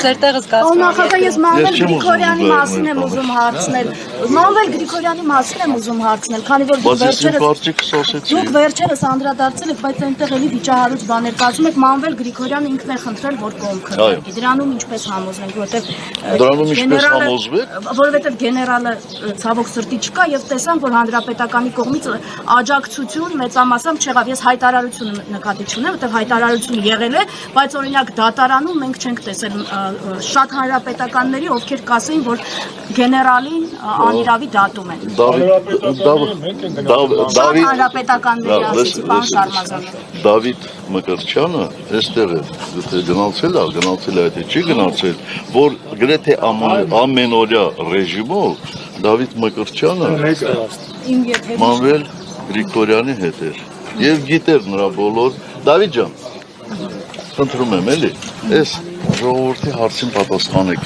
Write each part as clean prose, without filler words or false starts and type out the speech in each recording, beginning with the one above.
ձեր տեղս կազմում։ Նախագահ ես Մանվել Գրիգորյանի մասին եմ ուզում հարցնել։ Մանվել Գրիգորյանի մասին եմ ուզում հարցնել, քանի որ դուք վերջերս անդրադարձել եք, բայց այնտեղ էլի վիճահարույց բաներ կարծում եք Մանվել Գրիգորյանը ինքն է խնդրել, որ կողմ քննի։ Դրանում ինչպես համոզվենք, որովհետև գեներալը ցավոք սրտի չկա եւ տեսանք, որ հանրապետականի կողմից աջակցություն մեծամասամբ չեղավ։ Ես հայտարարություն նկատի չունեմ, որտեղ հայտարարություն եղել է, բայց օրինակ դատարանում մենք չենք տեսել շատ հանրապետականների, ովքեր կասեին, որ գեներալին անիրավի դատում են։ Շատ հանրապետականների ասեցի, պարոն Շարմազանյան։ Դավիթ Մկրտչյանը այստեղ է, գնացել է, եթե չի գնացել, որ գրեթե ամենօրյա ռեժիմով Դավիթ Մկրտչյանը Մանվել Գրիգորյանի հետ էր եւ գիտեր նրա բոլոր Դավիթ ջան, խնդրում եմ էլի, այս ժողովրդի հարցին պատասխանեք,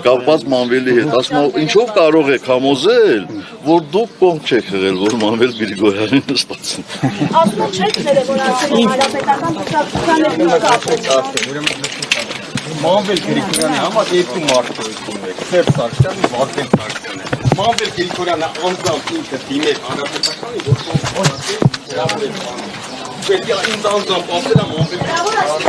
կապված Մանվելի հետ, ասում եմ, ինչով կարող եք համոզել, որ դուք կողմ չեք եղել, որ Մանվել Գրիգորյանին նստացին։ Ասում եմ չեք ներել, որ ասել եմ հանրապետական կուսակցությունների Մանվել Գրիգորյանի համար երկու մարդ ունենք, Սերժ Սարգսյանը, Վարդան Սարգսյանը։ Մանվել Գրիգորյանը անձամբ ինքը դիմել հանրապետականի, որ պետք է ինձ անձամբ ասել եմ Մանվել Գրիգորյանը։